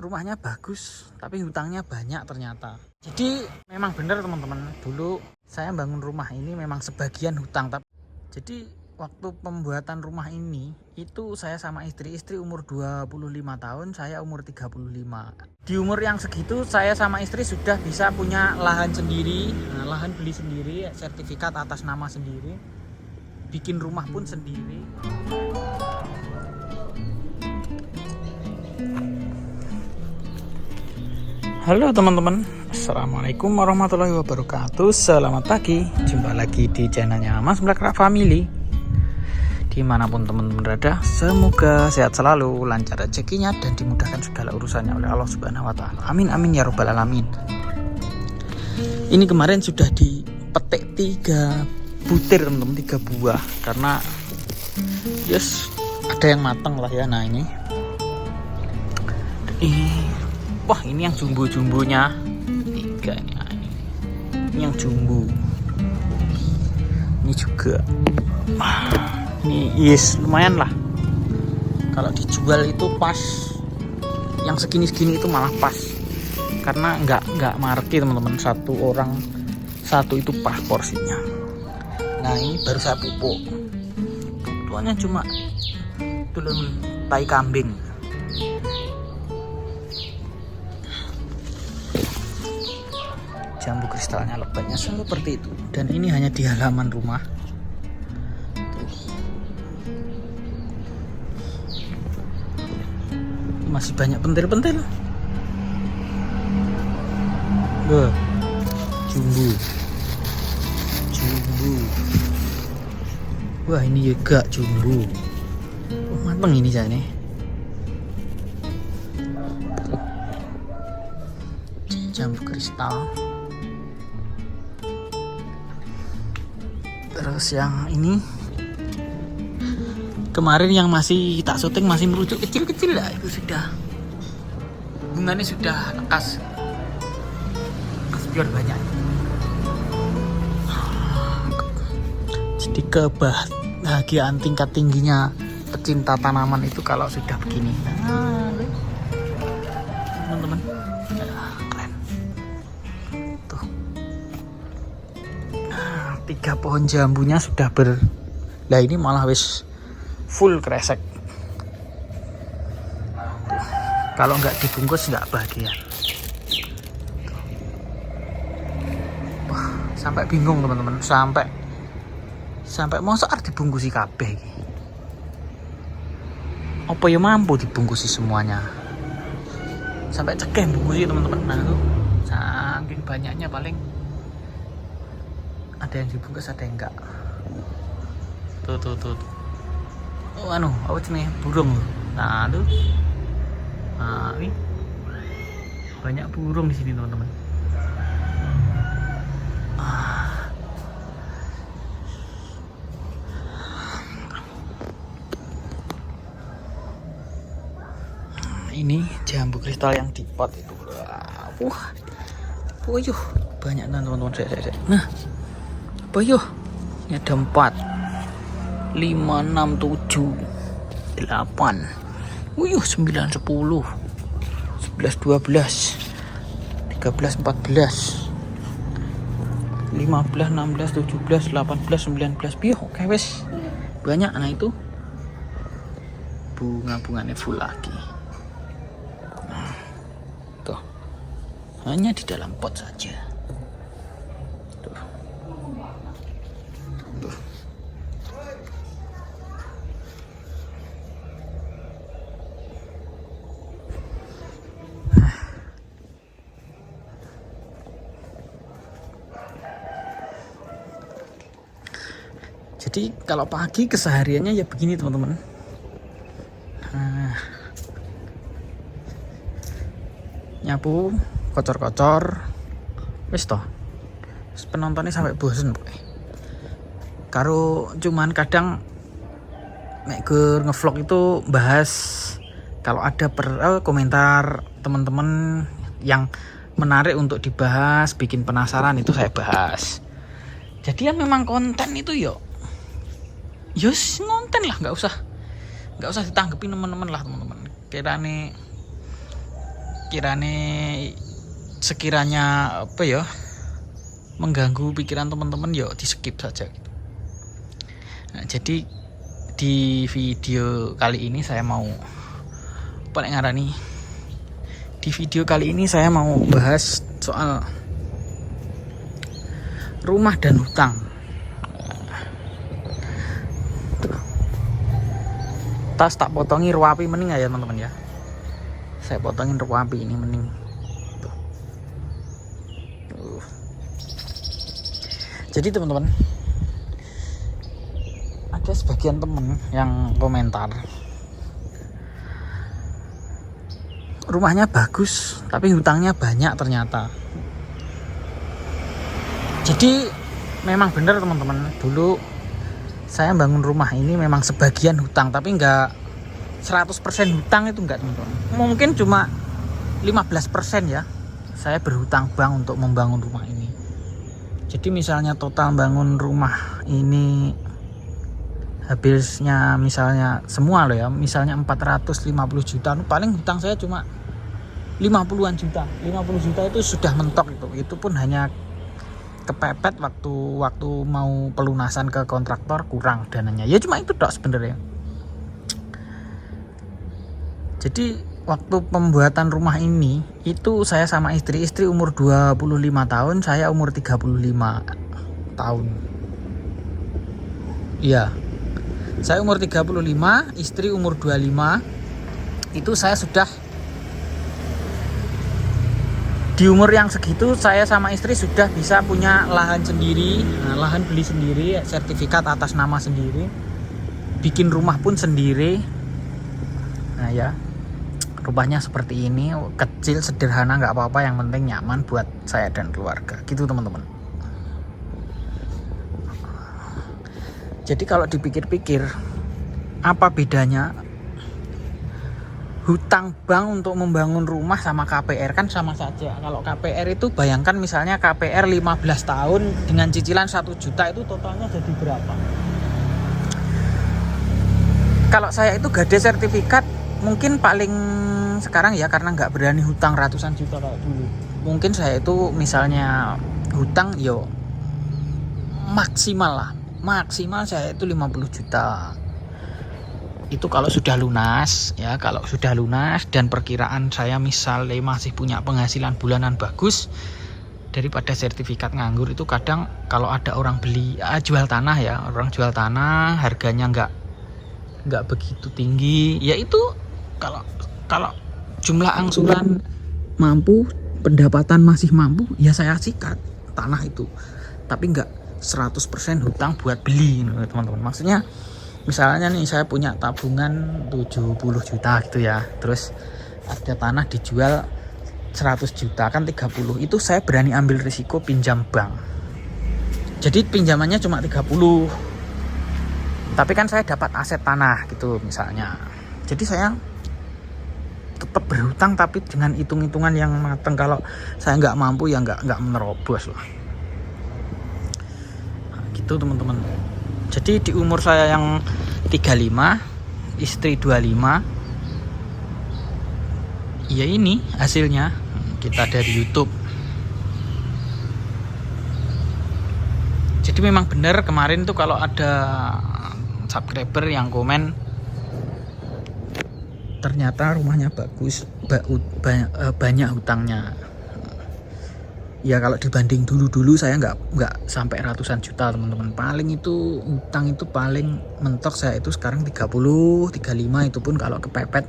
rumahnya bagus tapi hutangnya banyak ternyata. Jadi memang benar teman-teman, dulu saya bangun rumah ini memang sebagian hutang. Jadi waktu pembuatan rumah ini itu saya sama istri umur 25 tahun, saya umur 35. Di umur yang segitu saya sama istri sudah bisa punya lahan sendiri, lahan beli sendiri, sertifikat atas nama sendiri, bikin rumah pun sendiri. Halo teman-teman, assalamualaikum warahmatullahi wabarakatuh. Selamat pagi, jumpa lagi di channelnya Mas Black Family. Dimanapun teman-teman berada, semoga sehat selalu, lancar rezekinya, dan dimudahkan segala urusannya oleh Allah Subhanahu Wa Taala. Amin amin ya robbal alamin. Ini kemarin sudah dipetik 3 butir teman-teman, 3 buah, karena yes ada yang matang lah ya. Nah ini wah ini yang jumbo-jumbonya 3 ini yang jumbo. Ini juga ini yes lumayan lah, kalau dijual itu pas, yang segini-segini itu malah pas, karena nggak marki teman-teman, satu orang satu itu pas porsinya. Nah ini baru saya pupuk, tuanya cuma tulung tai kambing. Jambu kristalnya lebatnya seperti itu, dan ini hanya di halaman rumah. Masih banyak pentil-pentil. Jumbo. Wah ini juga jumbo. Mateng ini jane. Jambu kristal. Terus yang ini kemarin yang masih tak syuting masih merujuk kecil-kecil lah, itu sudah bunganya sudah nekas biar banyak. Jadi kebahagiaan tingkat tingginya pecinta tanaman itu kalau sudah begini. Nah, teman-teman, keren tuh. 3 pohon jambunya sudah lah ini malah wis full kresek. Kalau nggak dibungkus nggak bahagia. Wah, sampai bingung teman-teman, sampai mosok arep dibungkusi kabeh iki. Apa ya mampu dibungkusi semuanya? Sampai cekeh bungkusi teman-teman. Nah tuh, saking banyaknya paling ada yang dibungkus, ada yang enggak. Tuh. Oh apa nih, burung. Nah tuh, ini banyak burung di sini teman-teman. Ini jambu kristal yang di pot itu. Wah, boyuh banyak teman-teman. Nah, boyuh ini ada 4, 5, 6, 7, 8, 9, 10, 11, 12, 13, 14, 15, 16, 17, 18, 19. Piye oke wes banyak. Nah itu bunga-bunganya full lagi. Nah, tuh hanya di dalam pot saja. Tuh. Jadi kalau pagi kesehariannya ya begini teman-teman. Nyapu, kocor-kocor, wis toh. Penontonnya sampai bosen pokoknya. Karo cuman kadang nek ngevlog itu bahas, kalau ada komentar teman-teman yang menarik untuk dibahas, bikin penasaran, itu saya bahas. Jadi ya memang konten itu ngonten lah, nggak usah ditanggepin teman-teman lah teman-teman. Kira nih sekiranya apa ya mengganggu pikiran teman-teman, ya di skip saja gitu. Nah, jadi di video kali ini saya mau di video kali ini saya mau bahas soal rumah dan hutang. Tas tak potongi ruapi mending ya teman-teman ya. Saya potongin ruapi ini mending. Jadi teman-teman, ada sebagian teman yang komentar rumahnya bagus tapi hutangnya banyak ternyata. Jadi memang benar teman-teman, dulu saya bangun rumah ini memang sebagian hutang, tapi enggak 100% hutang, itu enggak teman-teman. Mungkin cuma 15% ya saya berhutang bank untuk membangun rumah ini. Jadi misalnya total bangun rumah ini habisnya misalnya semua loh ya, misalnya 450 juta, paling hutang saya cuma 50-an juta. 50 juta itu sudah mentok itu pun hanya kepepet waktu mau pelunasan ke kontraktor, kurang dananya. Ya cuma itu dok sebenarnya. Jadi waktu pembuatan rumah ini itu saya sama istri umur 25 tahun, saya umur 35 tahun. Iya. Saya umur 35, istri umur 25. Itu saya sudah di umur yang segitu, saya sama istri sudah bisa punya lahan sendiri, lahan beli sendiri, sertifikat atas nama sendiri, bikin rumah pun sendiri. Nah ya, rumahnya seperti ini, kecil, sederhana, nggak apa-apa, yang penting nyaman buat saya dan keluarga, gitu teman-teman. Jadi kalau dipikir-pikir, apa bedanya hutang bank untuk membangun rumah sama KPR? Kan sama saja. Kalau KPR itu bayangkan misalnya KPR 15 tahun dengan cicilan 1 juta, itu totalnya jadi berapa? Kalau saya itu gade sertifikat, mungkin paling sekarang ya, karena nggak berani hutang ratusan juta kayak dulu, mungkin saya itu misalnya hutang yo maksimal saya itu 50 juta. Itu kalau sudah lunas ya, kalau sudah lunas dan perkiraan saya misalnya masih punya penghasilan bulanan bagus, daripada sertifikat nganggur. Itu kadang kalau ada orang beli jual tanah ya, orang jual tanah harganya nggak begitu tinggi ya, itu kalau jumlah angsuran mampu, pendapatan masih mampu, ya saya sikat tanah itu. Tapi nggak 100% hutang buat beli teman-teman. Maksudnya misalnya nih saya punya tabungan 70 juta gitu ya, terus ada tanah dijual 100 juta, kan 30, itu saya berani ambil risiko pinjam bank. Jadi pinjamannya cuma 30, tapi kan saya dapat aset tanah gitu misalnya. Jadi saya tetap berhutang tapi dengan hitung-hitungan yang matang. Kalau saya nggak mampu ya nggak menerobos lah. Nah, gitu teman-teman. Jadi di umur saya yang 35, istri 25, ya ini hasilnya kita dari YouTube. Jadi memang benar kemarin tuh kalau ada subscriber yang komen ternyata rumahnya bagus, banyak hutangnya. Ya kalau dibanding dulu saya nggak sampai ratusan juta teman-teman. Paling itu hutang itu paling mentok saya itu sekarang 30, 35, itu pun kalau kepepet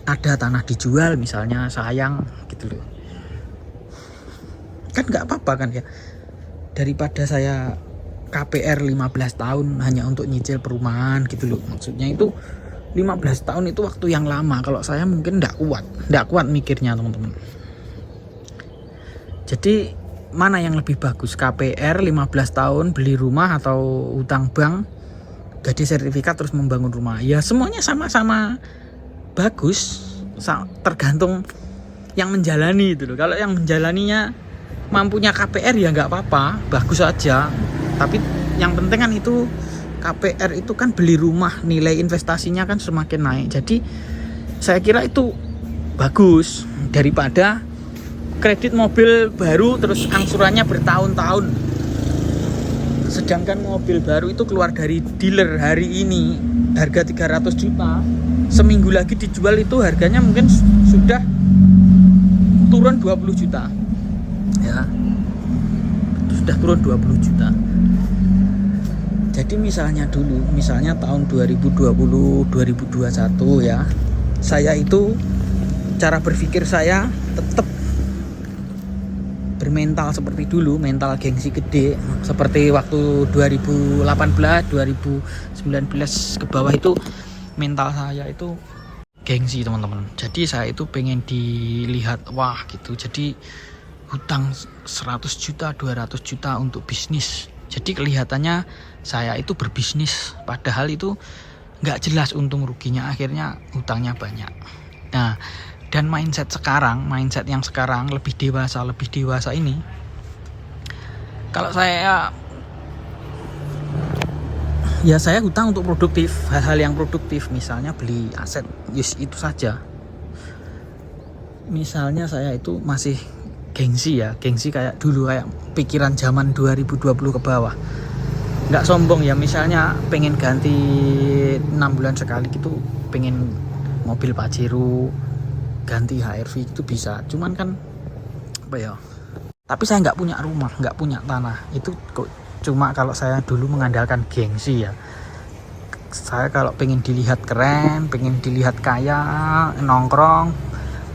ada tanah dijual misalnya, sayang gitu loh. Kan nggak apa-apa kan ya, daripada saya KPR 15 tahun hanya untuk nyicil perumahan gitu loh. Maksudnya itu 15 tahun itu waktu yang lama. Kalau saya mungkin nggak kuat mikirnya teman-teman. Jadi mana yang lebih bagus, KPR 15 tahun beli rumah atau hutang bank gade sertifikat terus membangun rumah? Ya semuanya sama-sama bagus, tergantung yang menjalani itu loh. Kalau yang menjalaninya mampunya KPR ya nggak apa-apa, bagus aja. Tapi yang penting kan itu KPR itu kan beli rumah, nilai investasinya kan semakin naik. Jadi saya kira itu bagus daripada kredit mobil baru terus angsurannya bertahun-tahun. Sedangkan mobil baru itu keluar dari dealer hari ini harga 300 juta, seminggu lagi dijual itu harganya mungkin sudah turun 20 juta ya, sudah turun 20 juta. Jadi misalnya tahun 2020 2021 ya, saya itu cara berpikir saya tetap bermental seperti dulu, mental gengsi gede seperti waktu 2018 2019 ke bawah itu. Mental saya itu gengsi teman-teman. Jadi saya itu pengen dilihat wah gitu. Jadi hutang 100 juta 200 juta untuk bisnis. Jadi kelihatannya saya itu berbisnis, padahal itu nggak jelas untung ruginya, akhirnya hutangnya banyak. Nah, dan mindset yang sekarang lebih dewasa ini, kalau saya hutang untuk produktif, hal-hal yang produktif, misalnya beli aset, itu saja. Misalnya saya itu masih gengsi kayak dulu, kayak pikiran zaman 2020 ke bawah. Nggak sombong ya, misalnya pengen ganti 6 bulan sekali gitu, pengen mobil Pajero, ganti HRV itu bisa. Cuman kan apa ya, tapi saya nggak punya rumah, nggak punya tanah. Itu kok cuma kalau saya dulu mengandalkan gengsi ya. Saya kalau pengen dilihat keren, pengen dilihat kaya, nongkrong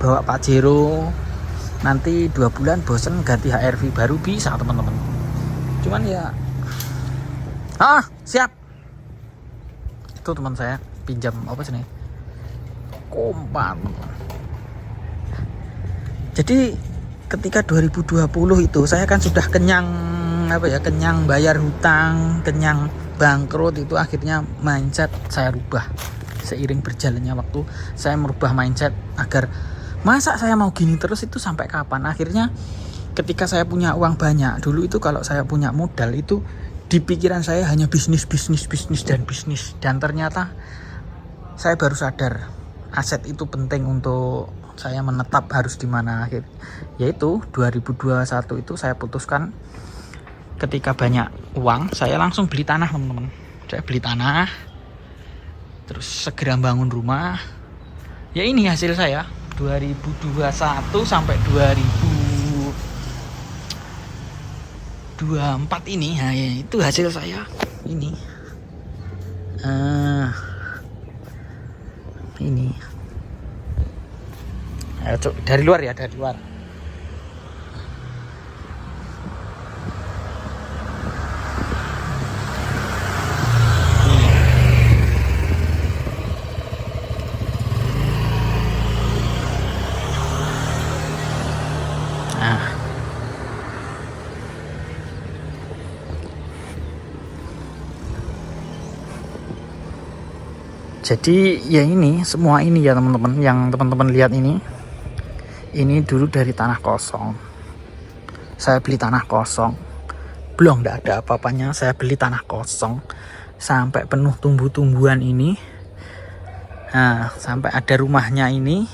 bawa Pajero, nanti 2 bulan bosen ganti HRV baru bisa teman-teman. Cuman ya siap itu teman saya pinjam apa sih nih, kompan. Jadi ketika 2020 itu saya kan sudah kenyang bayar hutang, kenyang bangkrut. Itu akhirnya mindset saya rubah. Seiring berjalannya waktu saya merubah mindset agar masa saya mau gini terus itu sampai kapan. Akhirnya ketika saya punya uang banyak, dulu itu kalau saya punya modal itu di pikiran saya hanya bisnis. Dan ternyata saya baru sadar aset itu penting untuk saya menetap harus di mana. Yaitu 2021 itu saya putuskan, ketika banyak uang saya langsung beli tanah teman-teman. Saya beli tanah, terus segera bangun rumah. Ya ini hasil saya 2021 sampai 2024 ini. Nah, ya, itu hasil saya ini. Ini dari luar. Jadi ya ini semua ini ya teman-teman, yang teman-teman lihat ini dulu dari tanah kosong. Saya beli tanah kosong, belum enggak ada apa-apanya, saya beli tanah kosong sampai penuh tumbuh-tumbuhan ini. Nah, sampai ada rumahnya ini,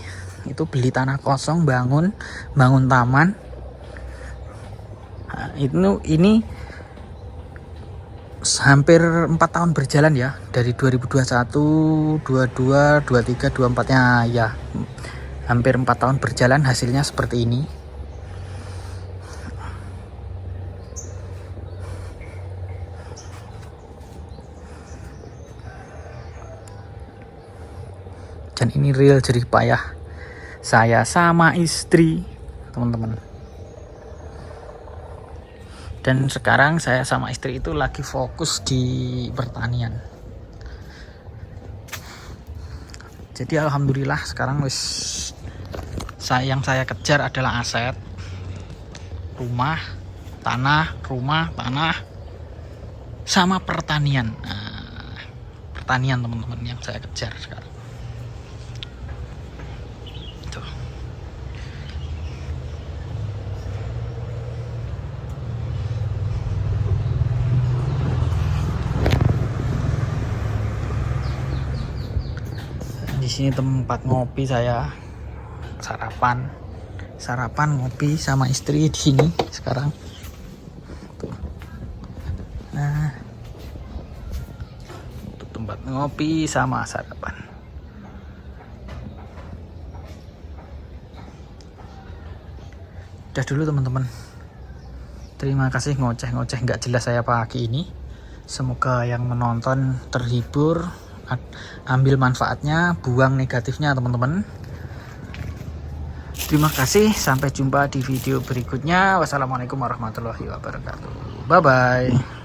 itu beli tanah kosong, bangun taman. Nah, ini hampir 4 tahun berjalan ya, dari 2021, 22, 23, 24-nya ya. Hampir 4 tahun berjalan, hasilnya seperti ini. Dan ini real jerih payah saya sama istri, teman-teman. Dan sekarang saya sama istri itu lagi fokus di pertanian. Jadi alhamdulillah sekarang yang saya kejar adalah aset, rumah, tanah, sama pertanian. Nah, pertanian teman-teman yang saya kejar sekarang. Tuh. Di sini tempat ngopi saya sarapan ngopi sama istri di sini sekarang. Tuh. Nah, itu tempat ngopi sama sarapan. Udah dulu teman-teman. Terima kasih ngoceh-ngoceh nggak jelas saya pagi ini. Semoga yang menonton terhibur, ambil manfaatnya, buang negatifnya teman-teman. Terima kasih, sampai jumpa di video berikutnya. Wassalamualaikum warahmatullahi wabarakatuh. Bye bye.